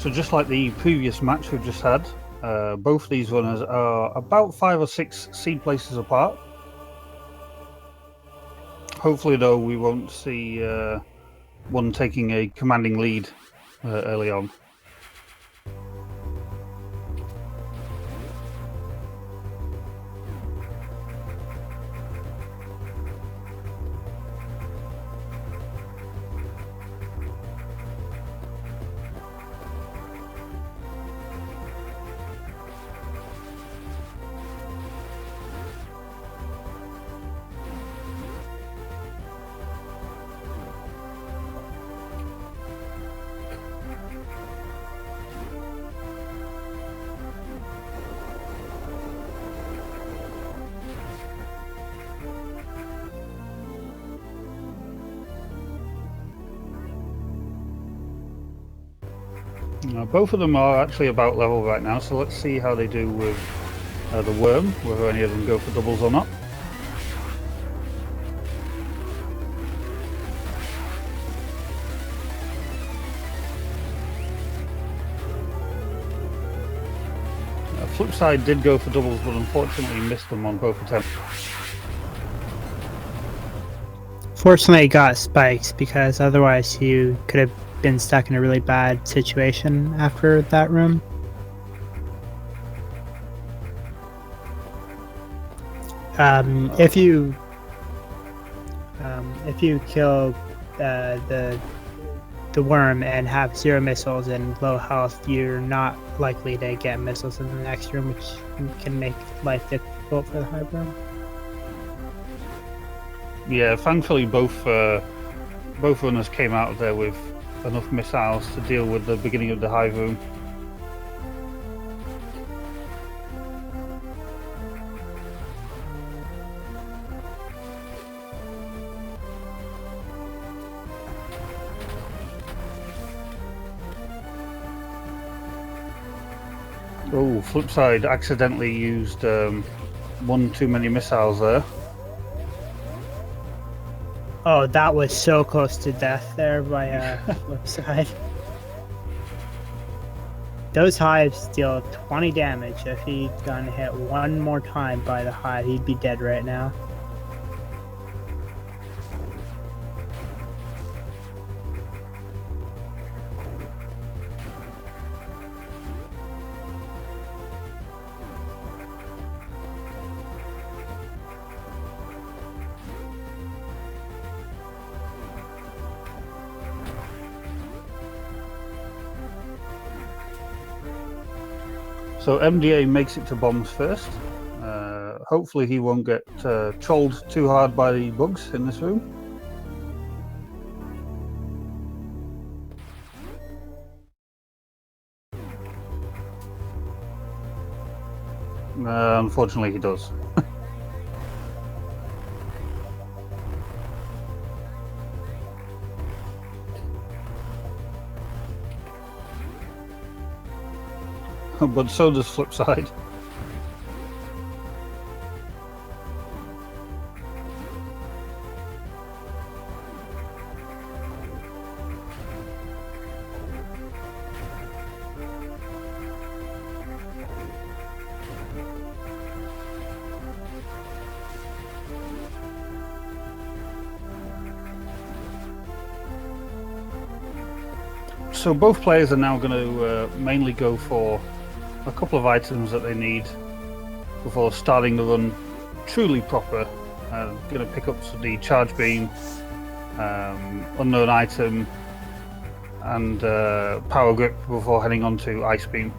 So just like the previous match we've just had, both these runners are about 5 or 6 seed places apart. Hopefully, though, we won't see one taking a commanding lead early on. Both of them are actually about level right now, so let's see how they do with the worm, whether any of them go for doubles or not. FlipSide did go for doubles, but unfortunately missed them on both attempts. Fortunately, he got spikes, because otherwise you could have been stuck in a really bad situation after that room. If you kill the worm and have 0 missiles and low health, you're not likely to get missiles in the next room, which can make life difficult for the hive room. Yeah, thankfully both runners came out of there with enough missiles to deal with the beginning of the hive room. Oh, FlipSide accidentally used one too many missiles there. Oh, that was so close to death there by FlipSide. Those hives deal 20 damage. If he'd gotten hit one more time by the hive, he'd be dead right now. So MDA makes it to bombs first. Hopefully he won't get trolled too hard by the bugs in this room. Unfortunately he does. But so does FlipSide. So both players are now going to mainly go for a couple of items that they need before starting the run truly proper. Going to pick up the charge beam, unknown item, and power grip before heading on to ice beam.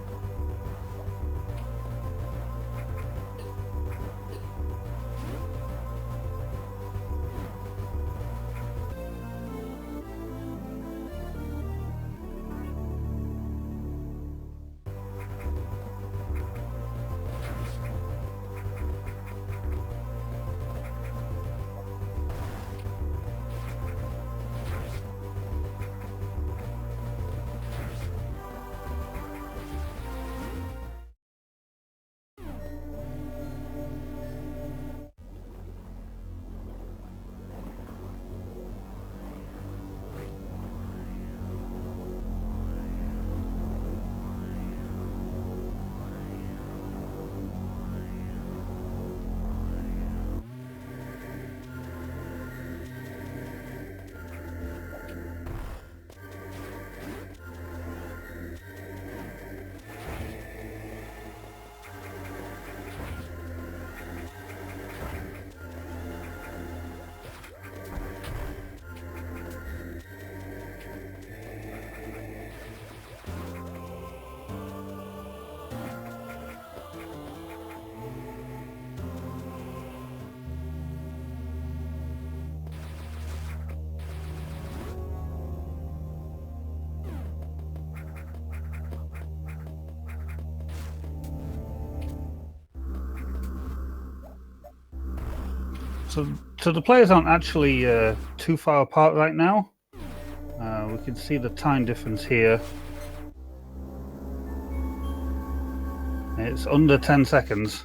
So the players aren't actually too far apart right now. We can see the time difference here. It's under 10 seconds.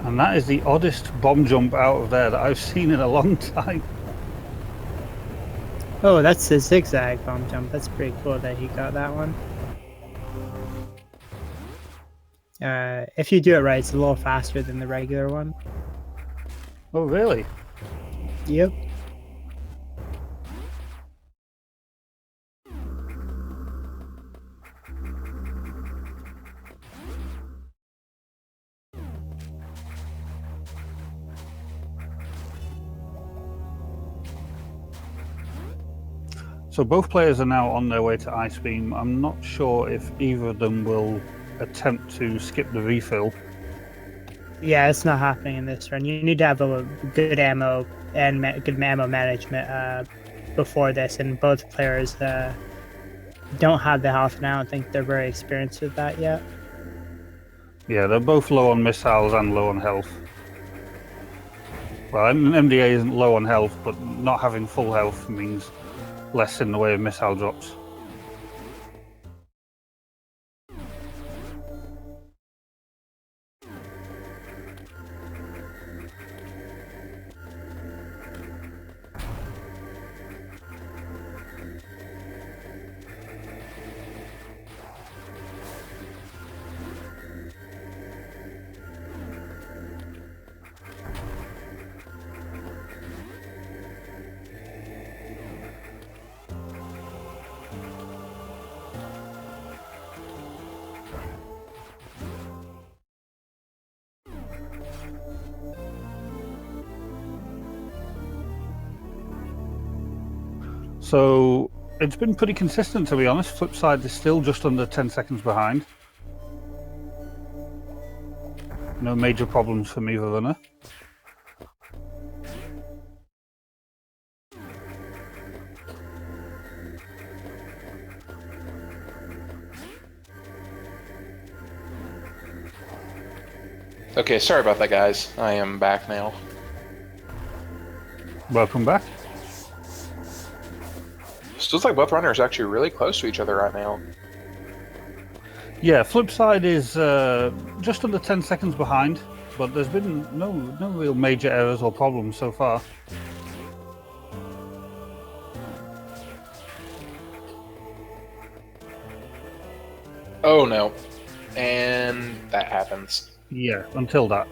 And that is the oddest bomb jump out of there that I've seen in a long time. Oh, that's the zigzag bomb jump. That's pretty cool that he got that one. If you do it right, it's a little faster than the regular one. Oh, really? Yep. So both players are now on their way to Ice Beam. I'm not sure if either of them will attempt to skip the refill. Yeah, it's not happening in this run. You need to have a good ammo and good ammo management before this, and both players don't have the health, and I don't think they're very experienced with that yet. Yeah, they're both low on missiles and low on health. Well, MDA isn't low on health, but not having full health means less in the way of missile drops. So it's been pretty consistent, to be honest. FlipSide is still just under 10 seconds behind. No major problems from either runner. Okay, sorry about that, guys. I am back now. Welcome back. Feels like both runners are actually really close to each other right now. Yeah, FlipSide is just under 10 seconds behind, but there's been no real major errors or problems so far. Oh no. And that happens. Yeah, until that.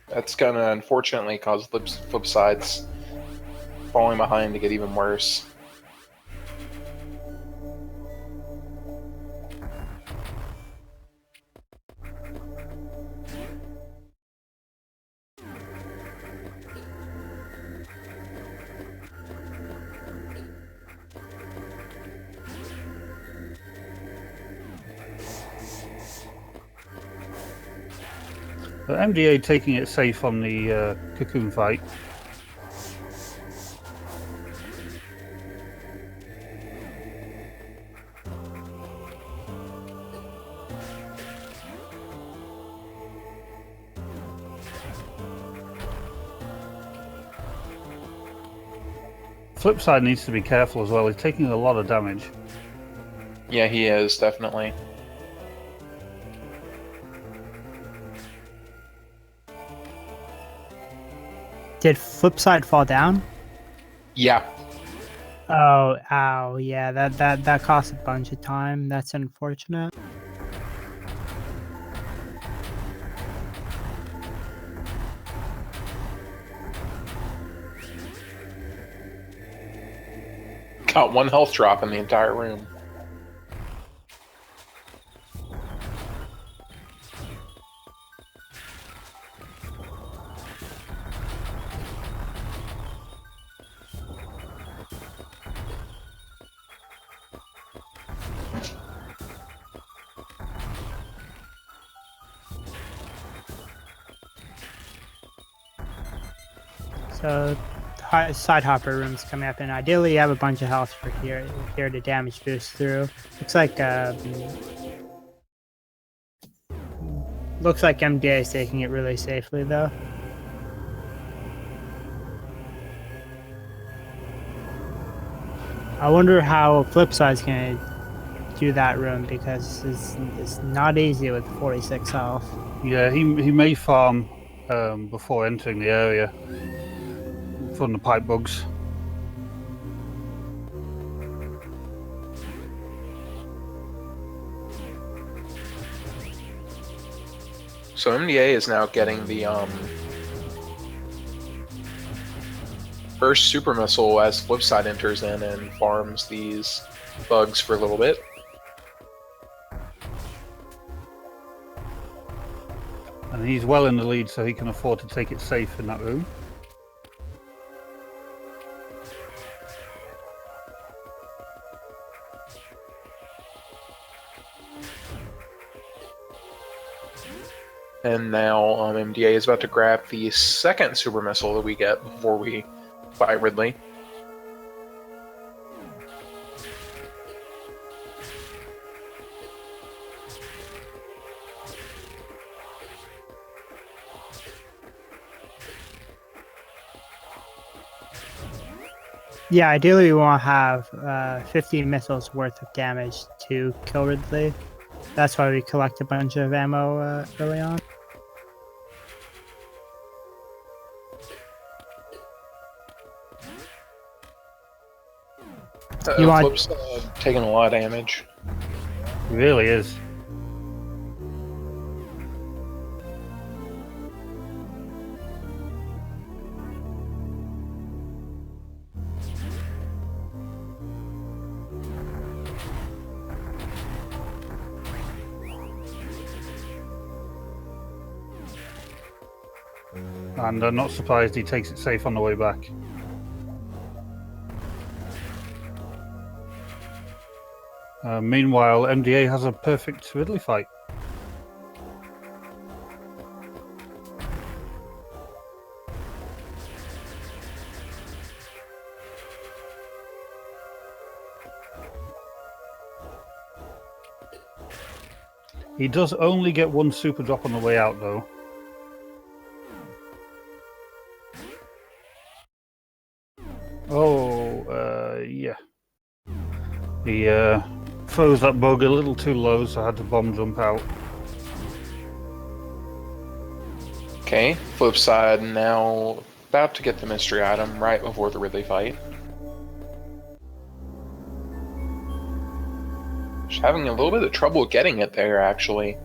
That's gonna unfortunately cause FlipSide's falling behind to get even worse. MDA taking it safe on the cocoon fight. FlipSide needs to be careful as well. He's taking a lot of damage. Yeah, he is, definitely. Did FlipSide fall down? Yeah. Oh, ow, yeah, that cost a bunch of time. That's unfortunate. got one health drop in the entire room. So, side hopper rooms coming up, and ideally you have a bunch of health for here to damage boost through. Looks like MDA is taking it really safely though. I wonder how FlipSide's gonna do that room, because it's not easy with 46 health. Yeah, he may farm before entering the area from the pipe bugs. So MDA is now getting the first super missile as FlipSide enters in and farms these bugs for a little bit. And he's well in the lead, so he can afford to take it safe in that room. And now MDA is about to grab the second super missile that we get before we fight Ridley. Yeah, ideally we want to have 50 missiles worth of damage to kill Ridley. That's why we collect a bunch of ammo early on. You want- FlipSide taking a lot of damage. He really is. And I'm not surprised he takes it safe on the way back. Meanwhile, MDA has a perfect Ridley fight. He does only get one super drop on the way out, though. Oh, yeah. He froze that bug a little too low, so I had to bomb jump out. Okay, FlipSide now about to get the mystery item right before the Ridley fight. Just having a little bit of trouble getting it there, actually.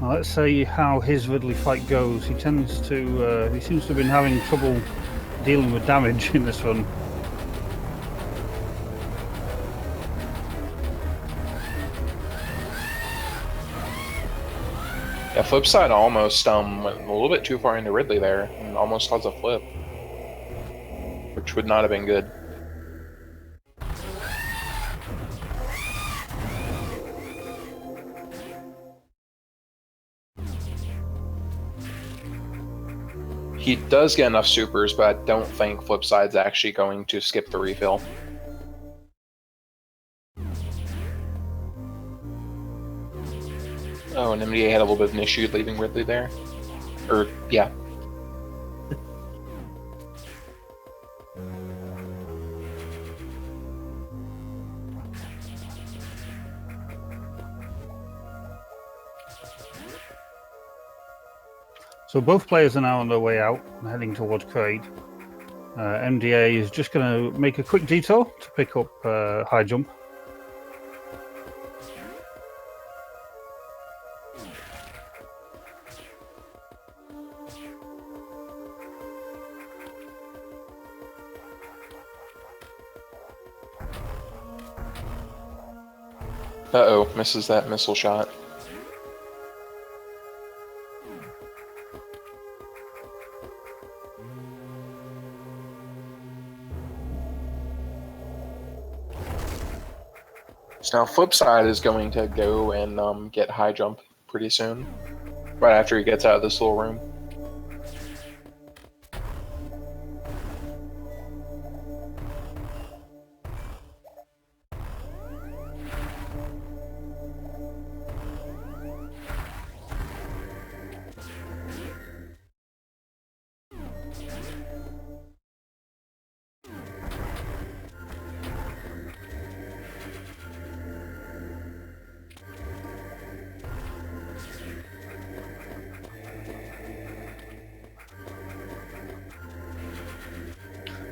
Now, let's see how his Ridley fight goes. He tends to, he seems to have been having trouble dealing with damage in this run. Yeah, FlipSide almost went a little bit too far into Ridley there and almost caused a flip, which would not have been good. He does get enough supers, but I don't think FlipSide's actually going to skip the refill. Oh, and MDA had a little bit of an issue leaving Ridley there. Or, yeah. So both players are now on their way out and heading towards Craig. MDA is just going to make a quick detour to pick up high jump. Uh-oh, misses that missile shot. So now FlipSide is going to go and get high jump pretty soon, right after he gets out of this little room.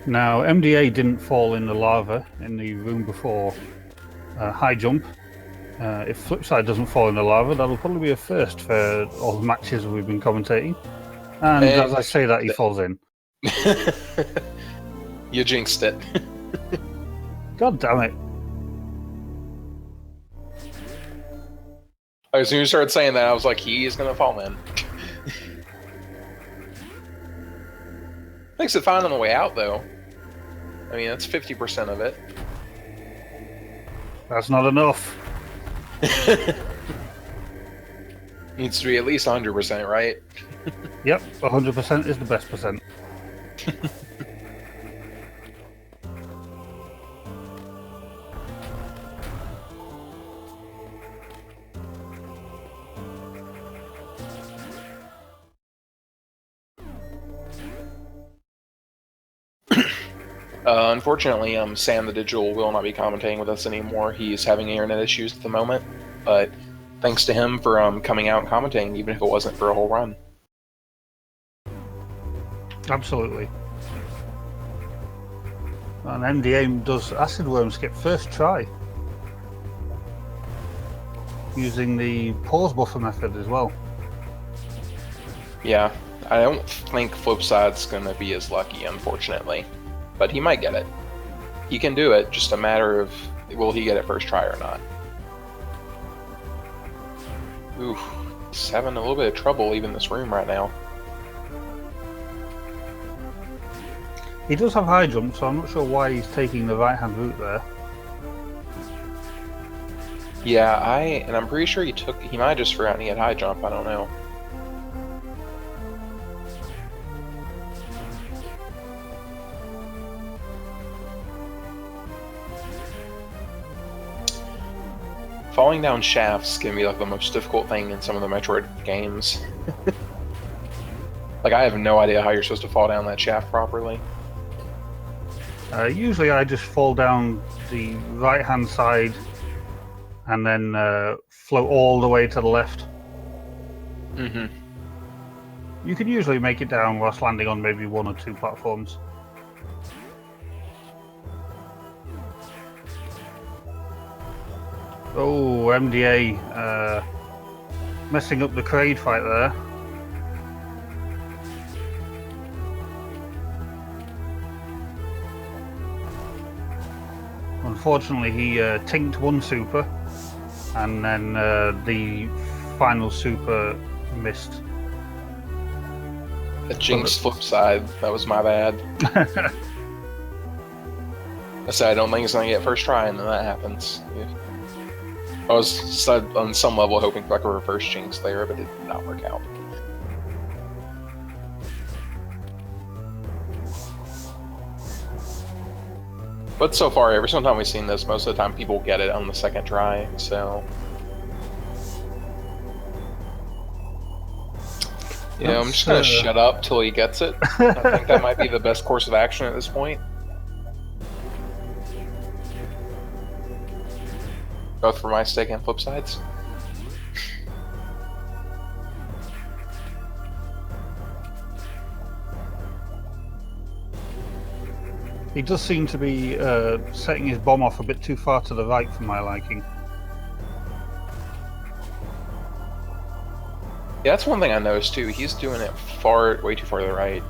Now, MDA didn't fall in the lava in the room before high jump. If FlipSide doesn't fall in the lava, that'll probably be a first for all the matches we've been commentating. And as I say that, he falls in. You jinxed it. God damn it. As soon as you started saying that, I was like, he is going to fall in. Makes it fine on the way out, though. I mean, that's 50% of it. That's not enough. Needs to be at least 100%, right? Yep, 100% is the best percent. Unfortunately, Sam the Digital will not be commentating with us anymore. He's having internet issues at the moment, but thanks to him for coming out and commentating, even if it wasn't for a whole run. Absolutely. And MDA does acid worm skip first try, using the pause buffer method as well. Yeah, I don't think FlipSide's going to be as lucky, unfortunately. But he might get it. He can do it, just a matter of will he get it first try or not. Oof, he's having a little bit of trouble leaving this room right now. He does have high jump, so I'm not sure why he's taking the right-hand route there. Yeah, I'm pretty sure he might have just forgotten he had high jump, I don't know. Falling down shafts can be like the most difficult thing in some of the Metroid games. Like, I have no idea how you're supposed to fall down that shaft properly. Usually I just fall down the right-hand side and then float all the way to the left. Mm-hmm. You can usually make it down whilst landing on maybe one or two platforms. Oh, MDA messing up the Kraid fight there. Unfortunately, he tinked one super, and then the final super missed. A jinx FlipSide, that was my bad. I said I don't think it's going to get first try, and then that happens. I was on some level hoping for like a reverse jinx there, but it did not work out. But so far, every single time we've seen this, most of the time people get it on the second try, so... Yeah, I'm just gonna shut up till he gets it. I think that might be the best course of action at this point. Both for my stake and FlipSide's. He does seem to be setting his bomb off a bit too far to the right for my liking. Yeah, that's one thing I noticed too. He's doing it way too far to the right.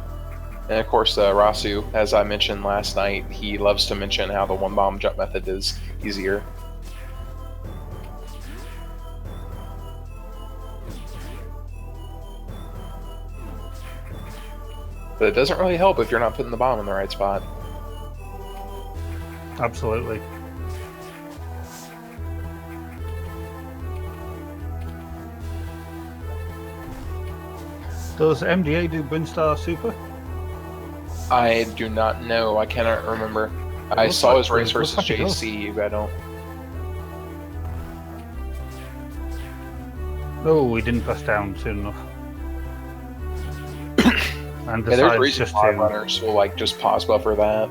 And of course, Rasu, as I mentioned last night, he loves to mention how the one bomb jump method is easier. But it doesn't really help if you're not putting the bomb in the right spot. Absolutely. Does MDA do Brinstar Super? I do not know. I cannot remember. I saw his race versus JC, but I don't. No, we didn't press down soon enough. And Yeah, there's decided reasons just why to. runners will like just pause buffer that.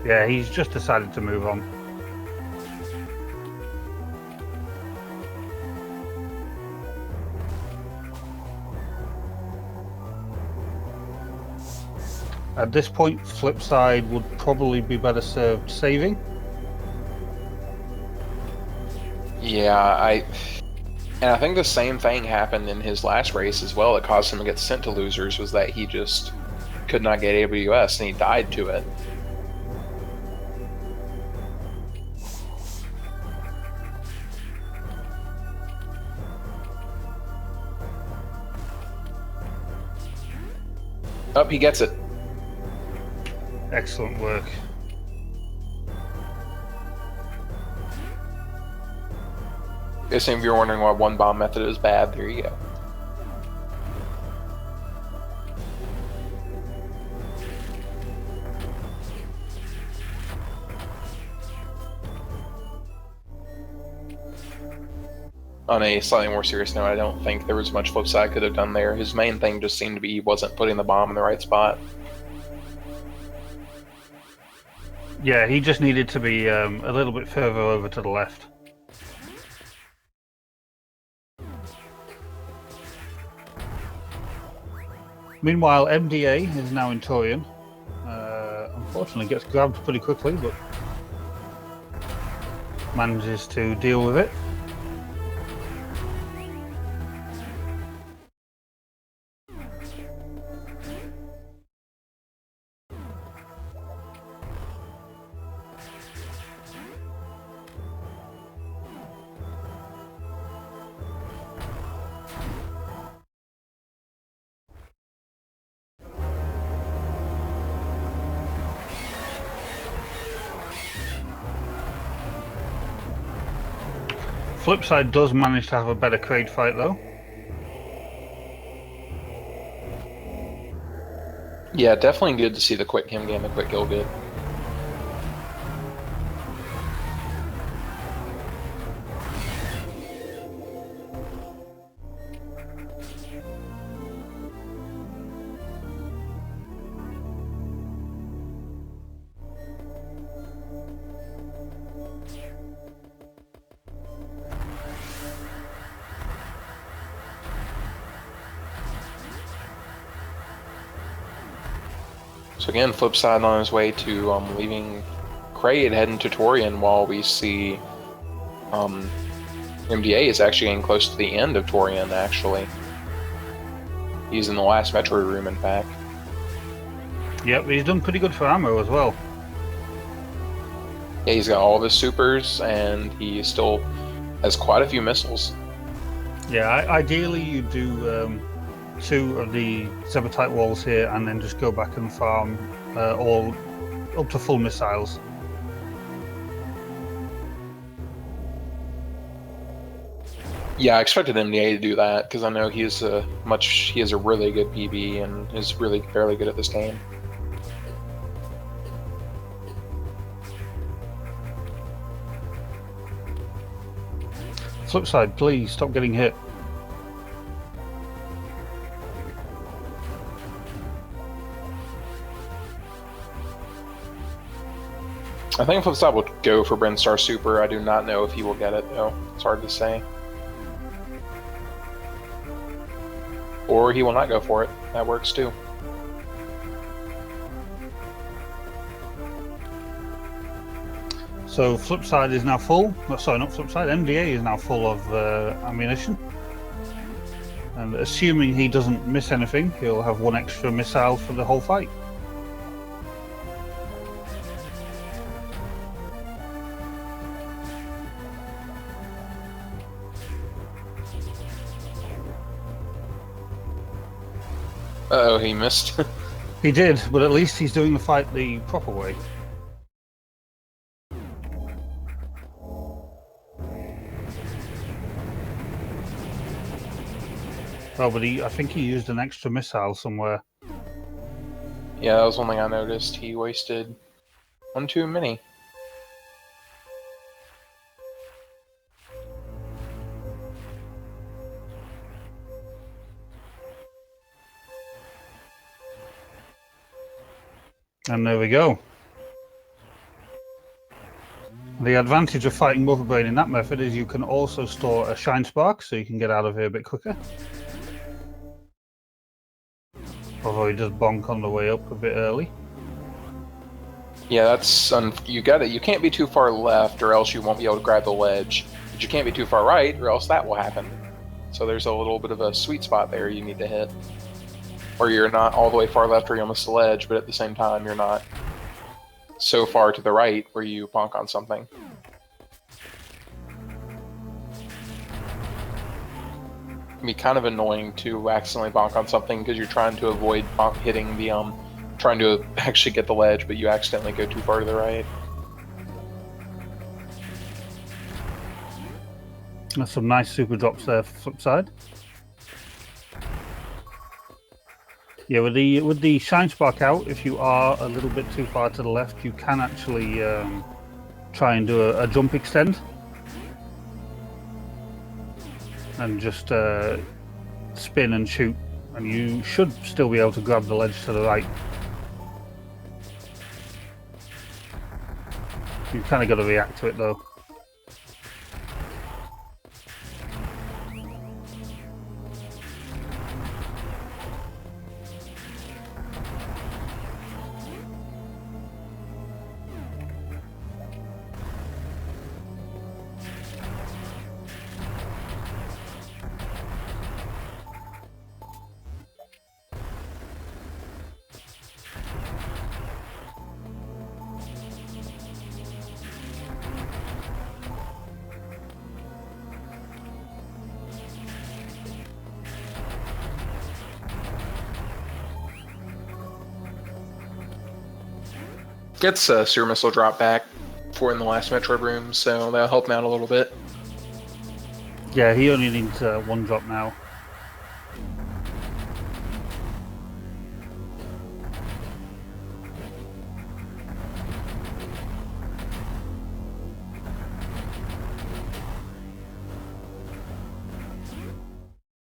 Yeah, he's just decided to move on. At this point, FlipSide would probably be better served saving. Yeah, and I think the same thing happened in his last race as well. That caused him to get sent to losers was that he just could not get AWS and he died to it. Oh, he gets it. Excellent work. If you're wondering why one bomb method is bad, there you go. On a slightly more serious note, I don't think there was much FlipSide could have done there. His main thing just seemed to be he wasn't putting the bomb in the right spot. Yeah, he just needed to be a little bit further over to the left. Meanwhile, MDA is now in Torian. Unfortunately, gets grabbed pretty quickly, but manages to deal with it. FlipSide does manage to have a better crate fight though. Yeah, definitely good to see the quick him game, the quick kill good. So again, FlipSide on his way to leaving Crate, heading to Torian, while we see MDA is actually getting close to the end of Torian, actually. He's in the last Metroid room, in fact. Yep, he's done pretty good for ammo as well. Yeah, he's got all of his supers, and he still has quite a few missiles. Yeah, ideally you do 2 of the Zebra-type walls here and then just go back and farm all up to full missiles. Yeah, I expected MDA to do that because I know he has a really good PB and is really fairly good at this game. FlipSide, please stop getting hit. I think FlipSide will go for Brinstar Super. I do not know if he will get it though. It's hard to say. Or he will not go for it. That works too. So FlipSide is now full. Oh, sorry, not FlipSide. MDA is now full of ammunition. And assuming he doesn't miss anything, he'll have one extra missile for the whole fight. Uh-oh, he missed. He did, but at least he's doing the fight the proper way. Oh, but I think he used an extra missile somewhere. Yeah, that was one thing I noticed. He wasted one too many. And there we go. The advantage of fighting Motherbrain in that method is you can also store a Shine Spark, so you can get out of here a bit quicker. Although he does bonk on the way up a bit early. Yeah, that's you got it. You can't be too far left, or else you won't be able to grab the ledge. But you can't be too far right, or else that will happen. So there's a little bit of a sweet spot there you need to hit. Or you're not all the way far left where you almost the ledge, but at the same time you're not so far to the right where you bonk on something. It can be kind of annoying to accidentally bonk on something because you're trying to avoid hitting the trying to actually get the ledge, but you accidentally go too far to the right. There's some nice super drops there for FlipSide. Yeah, with the Shine Spark out, if you are a little bit too far to the left, you can actually try and do a jump extend. And just spin and shoot, and you should still be able to grab the ledge to the right. You kind of got to react to it though. Gets a sewer missile drop back for in the last Metroid room, so that'll help him out a little bit. Yeah, he only needs one drop now.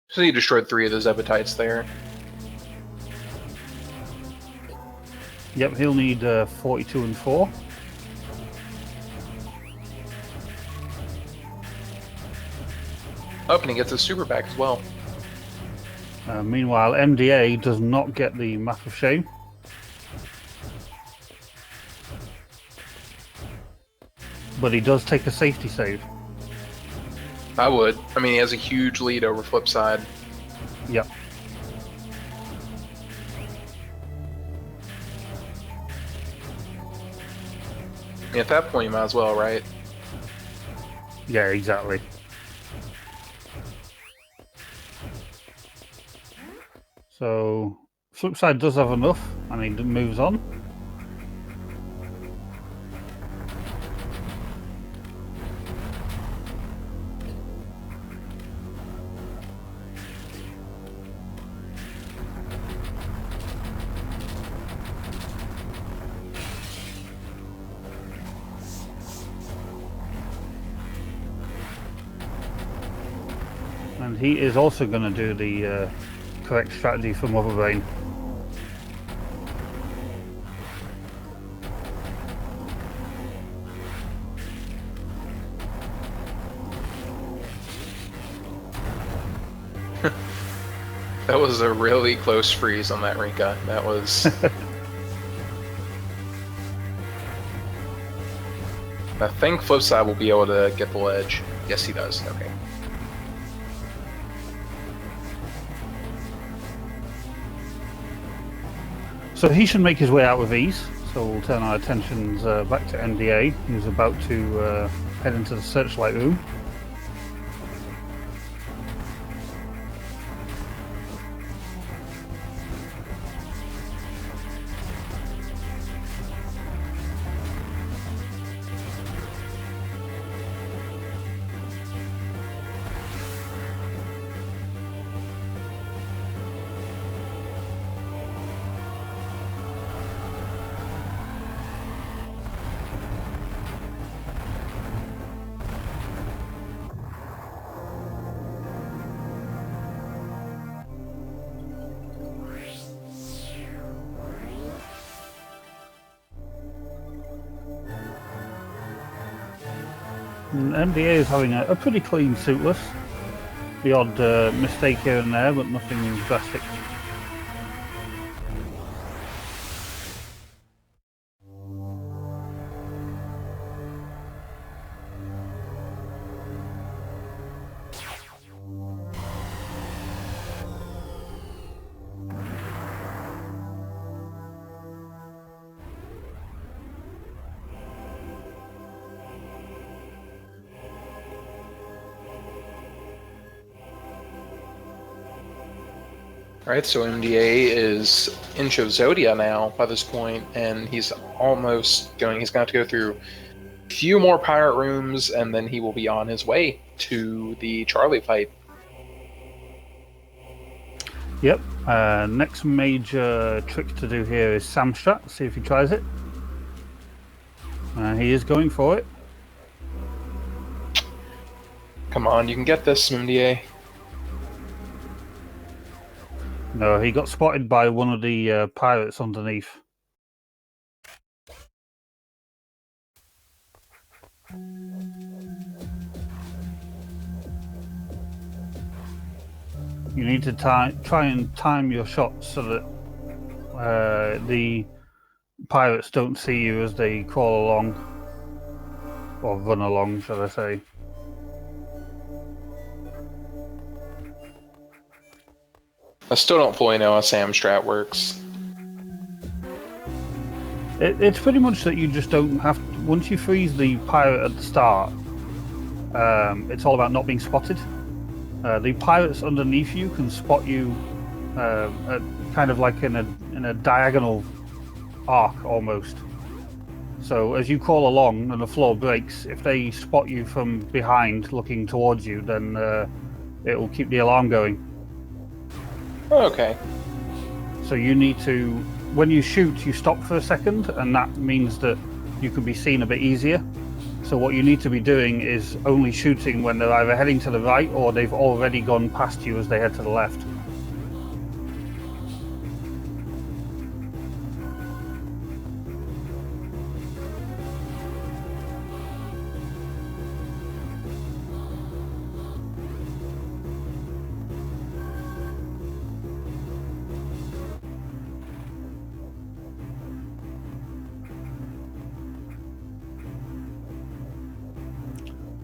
So he destroyed 3 of those Epitites there. Yep, he'll need 42 and 4. Oh, and he gets his super back as well. Meanwhile, MDA does not get the Map of Shame. But he does take a safety save. I would. I mean, he has a huge lead over FlipSide. Yep. I mean, at that point, you might as well, right? Yeah, exactly. So, FlipSide does have enough, and he moves on. And he is also going to do the correct strategy for Motherbrain. That was a really close freeze on that Rinka. That was... I think FlipSide will be able to get the ledge. Yes, he does. Okay. So he should make his way out with ease. So we'll turn our attentions back to MDA, who's about to head into the searchlight room. And MDA is having a pretty clean suitless. The odd mistake here and there, but nothing drastic. Alright, so MDA is Inch of Zodia now by this point, and he's almost going, he's going to have to go through a few more pirate rooms, and then he will be on his way to the Charlie fight. Yep, next major trick to do here is Samstrat, see if he tries it. And he is going for it. Come on, you can get this, MDA. No, he got spotted by one of the pirates underneath. You need to try and time your shots so that the pirates don't see you as they crawl along, or run along, shall I say. I still don't fully know how Sam Strat works. It's pretty much that you just don't have to, once you freeze the pirate at the start, it's all about not being spotted. The pirates underneath you can spot you kind of like in a diagonal arc almost. So as you crawl along and the floor breaks, if they spot you from behind looking towards you, then it will keep the alarm going. Okay. So you need to, when you shoot, you stop for a second, and that means that you can be seen a bit easier. So what you need to be doing is only shooting when they're either heading to the right or they've already gone past you as they head to the left.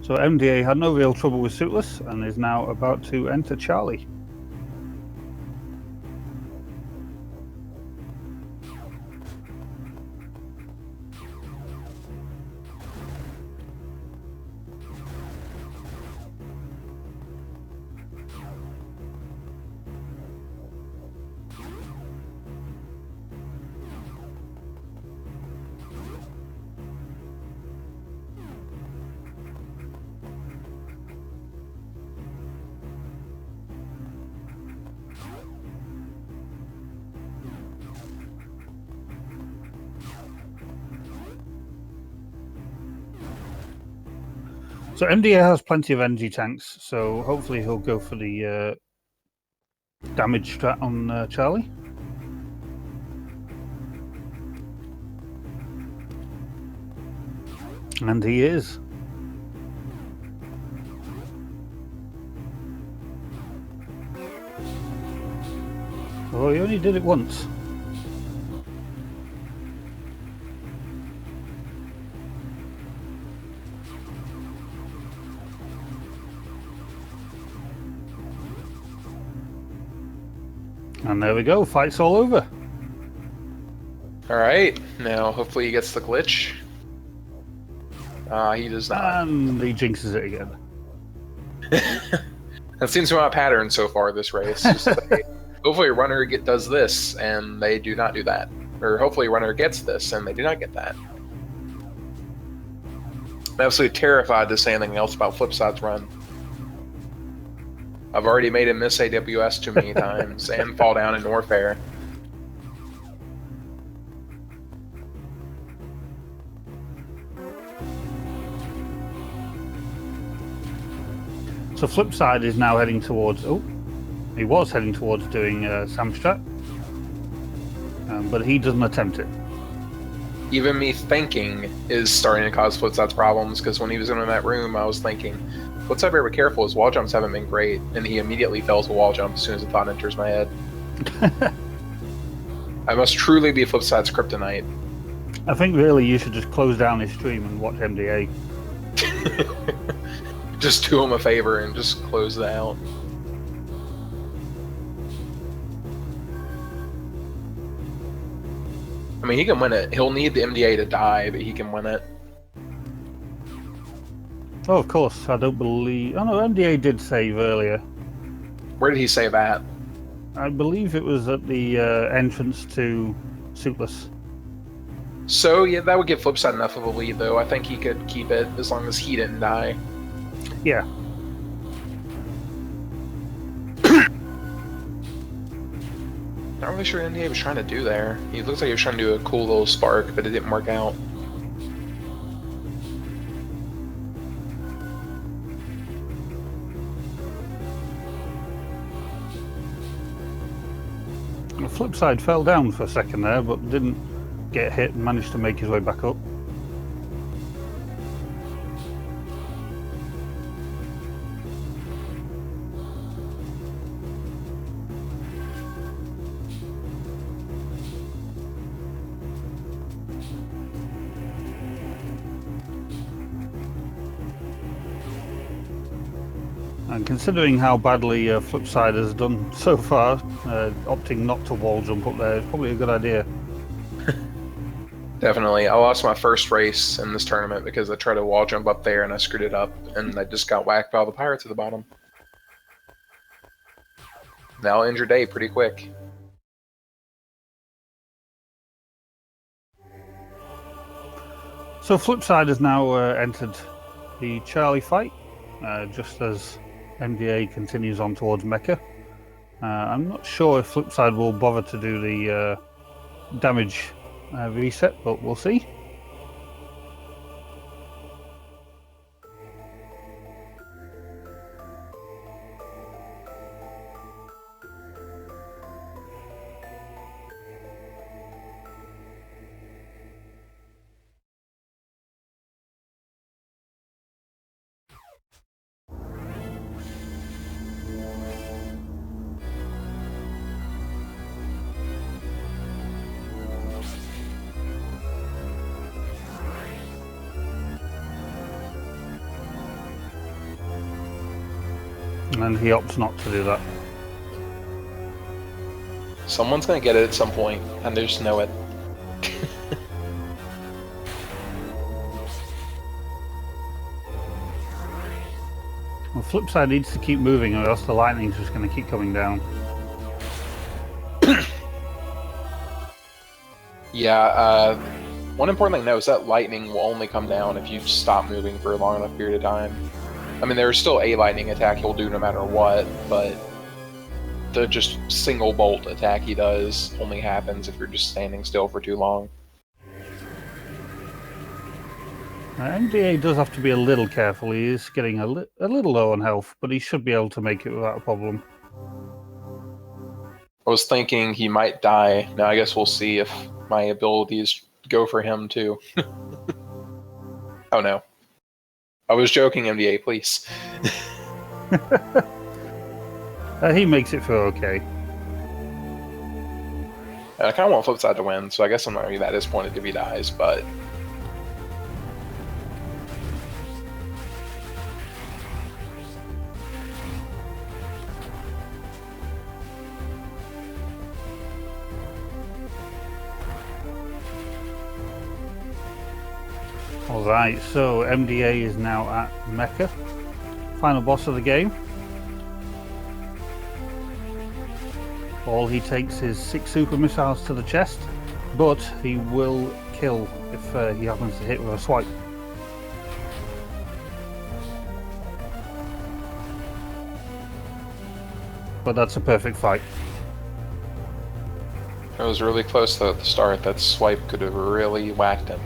So MDA had no real trouble with Suitless and is now about to enter Charlie. So MDA has plenty of energy tanks, so hopefully he'll go for the damage strat on Charlie. And he is. Oh, he only did it once. And there we go, fight's all over. Alright, now hopefully he gets the glitch. He does not. And he jinxes it again. That seems to be my pattern so far this race. Just like, hopefully a runner does this, and they do not do that. Or hopefully a runner gets this, and they do not get that. I'm absolutely terrified to say anything else about FlipSide's run. I've already made him miss AWS too many times, and fall down in Warfare. So FlipSide is now heading towards... Oh, he was heading towards doing Samstrat. But he doesn't attempt it. Even me thinking is starting to cause FlipSide's problems, because when he was in that room, I was thinking, FlipSide better be careful, his wall jumps haven't been great, and he immediately fails a wall jump as soon as the thought enters my head. I must truly be FlipSide's kryptonite. I think really you should just close down his stream and watch MDA. Just do him a favor and just close it out. I mean, he can win it. He'll need the MDA to die, but he can win it. Oh, of course. I don't believe... Oh, no, MDA did save earlier. Where did he say that? I believe it was at the entrance to Suitless. So, yeah, that would give FlipSide enough of a lead, though. I think he could keep it as long as he didn't die. Yeah. Not really sure what MDA was trying to do there. He looks like he was trying to do a cool little spark, but it didn't work out. The FlipSide fell down for a second there, but didn't get hit and managed to make his way back up. And considering how badly FlipSide has done so far, opting not to wall jump up there is probably a good idea. Definitely. I lost my first race in this tournament because I tried to wall jump up there and I screwed it up, and I just got whacked by all the pirates at the bottom. Now I'll end your day pretty quick. So FlipSide has now entered the Charlie fight, just as MDA continues on towards Mecca. I'm not sure if FlipSide will bother to do the damage reset, but we'll see. And he opts not to do that. Someone's gonna get it at some point, and they just know it. Well, FlipSide needs to keep moving, or else the lightning's just going to keep coming down. Yeah, one important thing to know is that lightning will only come down if you stop moving for a long enough period of time. I mean, there's still a lightning attack he'll do no matter what, but the just single bolt attack he does only happens if you're just standing still for too long. MDA does have to be a little careful. He is getting a little low on health, but he should be able to make it without a problem. I was thinking he might die. Now I guess we'll see if my abilities go for him too. Oh no. I was joking, MDA, please. He makes it feel okay. I kind of want FlipSide to win, so I guess I'm not going to be that disappointed if he dies, but... Alright, so MDA is now at Mecha. Final boss of the game. All he takes is 6 super missiles to the chest, but he will kill if he happens to hit with a swipe. But that's a perfect fight. It was really close though at the start. That swipe could have really whacked him.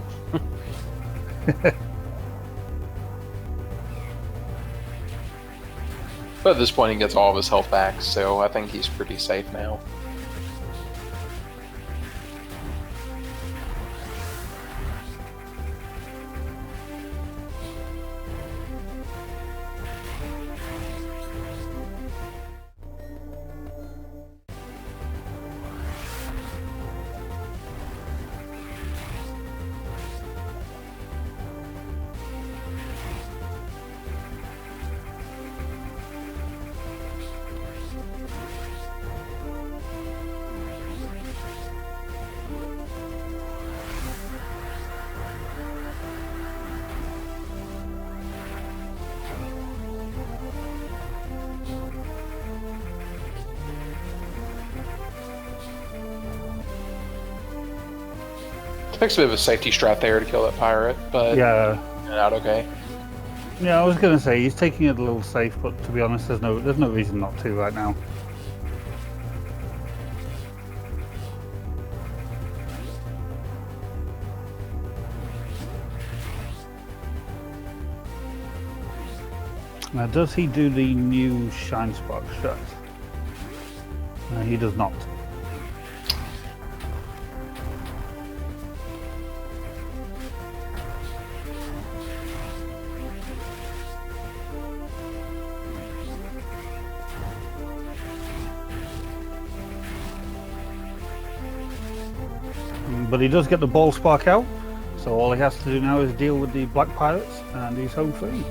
But at this point he gets all of his health back, so I think he's pretty safe now. Takes a bit of a safety strat there to kill that pirate, but Yeah. not okay. Yeah, I was gonna say he's taking it a little safe, but to be honest, there's no reason not to right now. Now, does he do the new Shine Spark strat? No, he does not. But he does get the ball spark out, so all he has to do now is deal with the black pirates, and he's home free.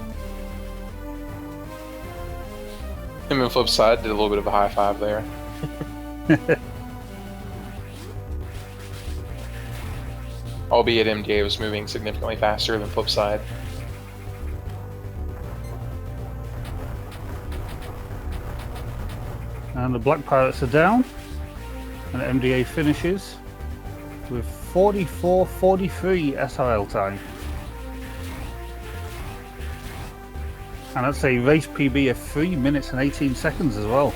Him and FlipSide did a little bit of a high five there. Albeit MDA was moving significantly faster than FlipSide. And the black pirates are down, and MDA finishes with 44:43 SRL time. And that's a race PB of 3 minutes and 18 seconds as well.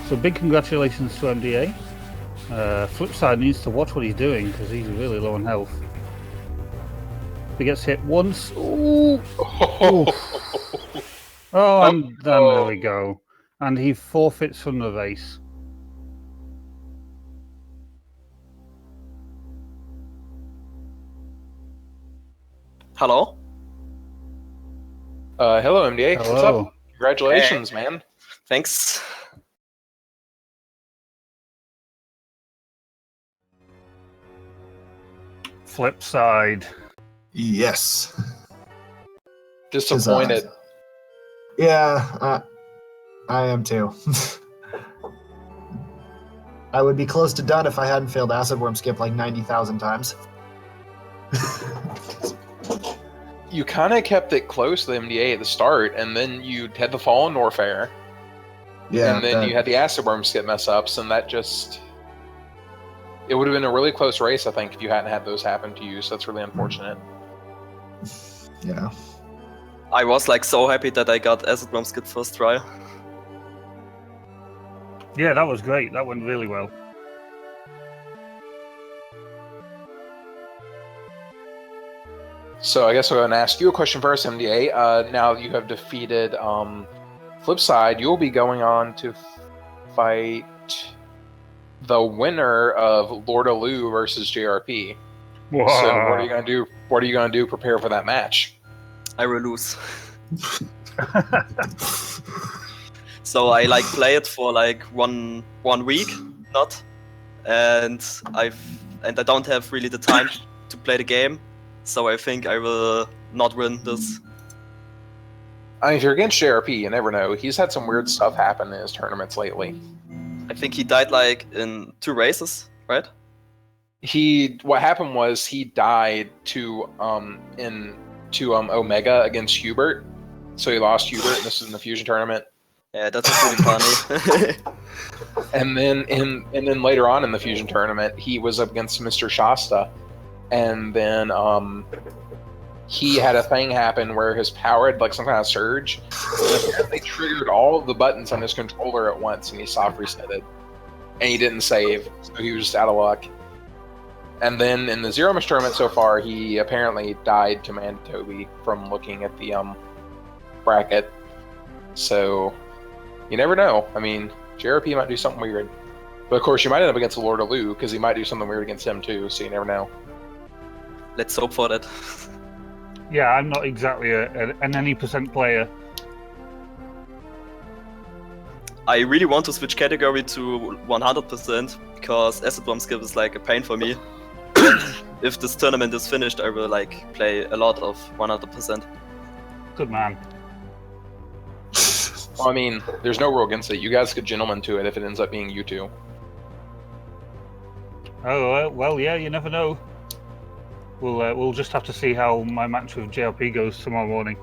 So big congratulations to MDA. FlipSide needs to watch what he's doing because he's really low on health. If he gets hit once, ooh, oh, and then there we go, and he forfeits from the race. Hello? Hello MDA, what's Hello. up? Congratulations, man. Thanks. FlipSide. Yes. Disappointed. Yeah, I am too. I would be close to done if I hadn't failed Acid Worm Skip like 90,000 times. You kind of kept it close to the MDA at the start, and then you had the fall in Warfare, Yeah. and then you had the Acid Worm Skip mess ups, and that just... It would have been a really close race, I think, if you hadn't had those happen to you, so that's really unfortunate. Yeah. I was like so happy that I got Acid Worm Skip first try. Yeah, that was great. That went really well. So I guess I'm going to ask you a question first, MDA. Now you have defeated FlipSide, you'll be going on to fight the winner of Lord Alou versus JRP. Wow. So what are you going to do? What are you going to do? Prepare for that match. I will lose. So I like play it for like one week, not, and I don't have really the time to play the game. So I think I will not win this. I mean, if you're against JRP, you never know. He's had some weird stuff happen in his tournaments lately. I think he died like in 2 races, right? What happened was he died to Omega against Hubert. So he lost Hubert, and this is in the Fusion tournament. Yeah, that's really funny. And then later on in the Fusion tournament, he was up against Mr. Shasta, and then he had a thing happen where his power had like some kind of surge, and apparently triggered all of the buttons on his controller at once, and he soft resetted, and he didn't save, so he was just out of luck. And then in the Zero Miss tournament so far, he apparently died to Manitobi from looking at the bracket. So you never know. I mean, JRP might do something weird. But of course, you might end up against the Lord of Lu, because he might do something weird against him too, so you never know. Let's hope for that. Yeah, I'm not exactly an any percent player. I really want to switch category to 100% because Acid Bomb Skip is like a pain for me. If this tournament is finished, I will like play a lot of 100%. Good man. Well, I mean, there's no rule against it. You guys could gentleman to it if it ends up being you two. Oh, well, yeah, you never know. We'll just have to see how my match with JRP goes tomorrow morning.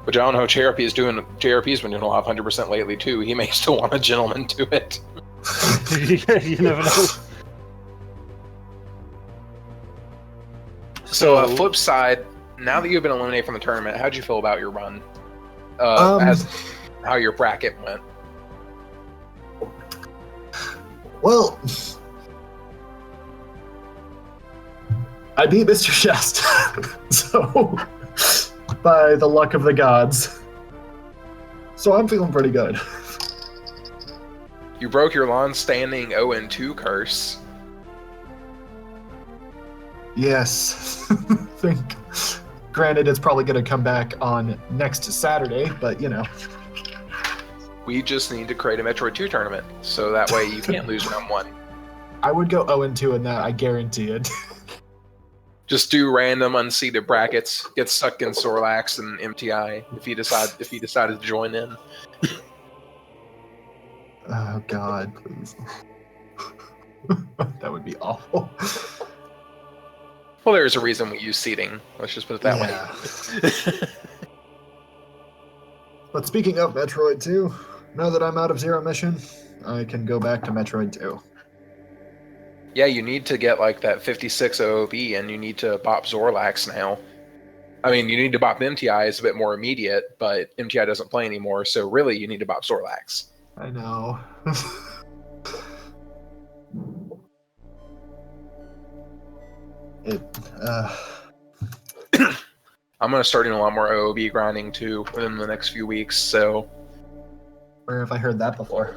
But I don't know how JRP's doing. JRP's been doing a lot of 100% lately too. He may still want a gentleman to it. You never know. So, flip side, now that you've been eliminated from the tournament, how'd you feel about your run? As how your bracket went? Well, I beat Mr. Shasta, so by the luck of the gods. So I'm feeling pretty good. You broke your long-standing 0-2 curse. Yes. Think. Granted, it's probably going to come back on next Saturday, but you know. We just need to create a Metroid 2 tournament, so that way you can't lose round 1. I would go 0-2 in that, I guarantee it. Just do random unseeded brackets, get stuck in Sorlax and MTI if you decided to join in. Oh God, please. That would be awful. Well, there's a reason we use seeding. Let's just put it that way. But speaking of Metroid 2, now that I'm out of Zero Mission, I can go back to Metroid 2. Yeah, you need to get like that 56 OOB, and you need to bop Zorlax now. I mean, you need to bop MTI, it's a bit more immediate, but MTI doesn't play anymore, so really you need to bop Zorlax. I know. I'm going to start doing a lot more OOB grinding too within the next few weeks, so... Where have I heard that before?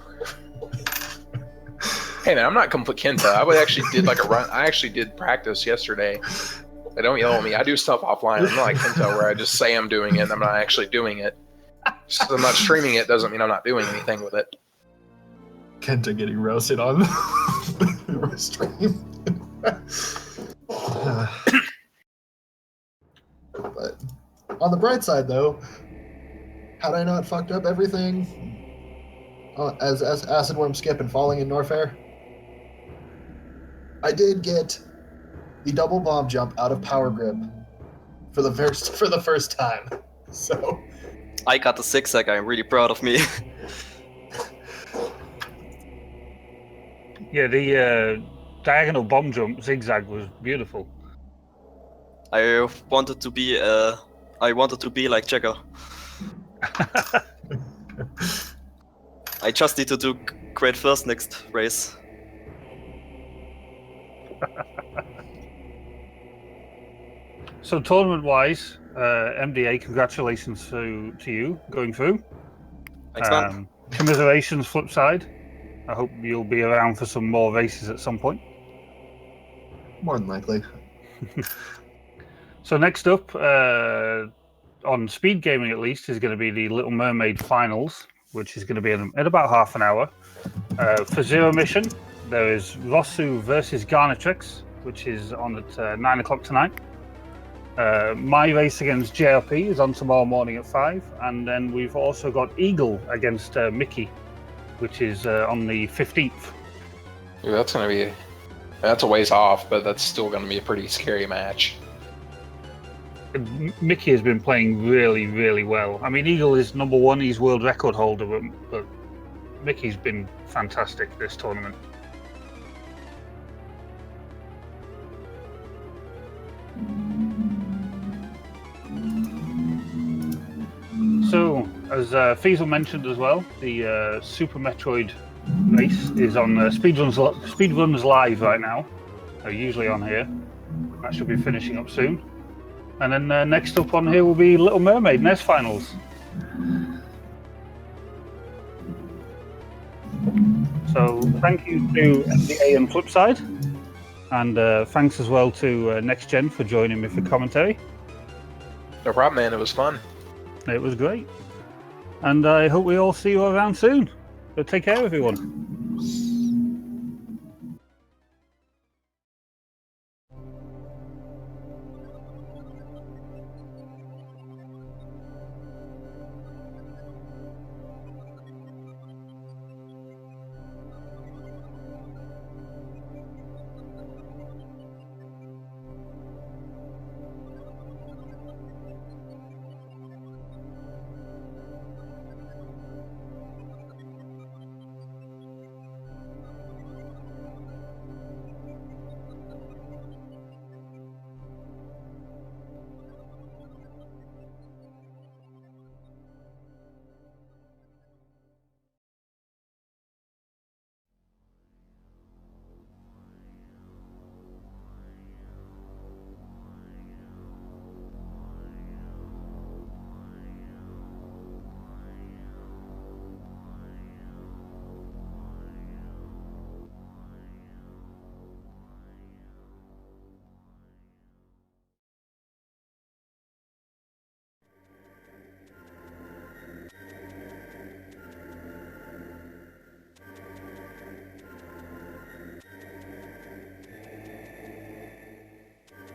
Hey man, I'm not complete Kenta. I actually did like a run. I actually did practice yesterday. But don't yell at me. I do stuff offline. I'm not like Kenta where I just say I'm doing it and I'm not actually doing it. Just 'cause I'm not streaming it doesn't mean I'm not doing anything with it. Kenta getting roasted on the stream. But on the bright side, though, had I not fucked up everything as Acid Worm Skip and falling in Norfair, I did get the double bomb jump out of Power Grip for the first time. So I got the zigzag. I'm really proud of me. Yeah, the diagonal bomb jump zigzag was beautiful. I wanted to be like Jagger. I just need to do great first next race. So tournament-wise, MDA, congratulations to you going through. Thanks, man. Commiserations, FlipSide. I hope you'll be around for some more races at some point. more than likely. So next up, on Speed Gaming at least, is going to be the Little Mermaid Finals, which is going to be in about half an hour. For Zero Mission, there is Rosu versus Garnatrix, which is on at 9 o'clock tonight. My race against JRP is on tomorrow morning at 5, and then we've also got Eagle against Mickey, which is on the 15th. Ooh, that's a ways off, but that's still going to be a pretty scary match. Mickey has been playing really, really well. I mean, Eagle is number 1, he's world record holder, but Mickey's been fantastic this tournament. So, as Fiesel mentioned as well, the Super Metroid race is on Speedruns Live right now. They're usually on here. That should be finishing up soon. And then next up on here will be Little Mermaid NES Finals. So thank you to MDA and FlipSide, and thanks as well to Next Gen for joining me for commentary. No problem, man. It was fun. It was great. And I hope we all see you around soon. So take care, everyone.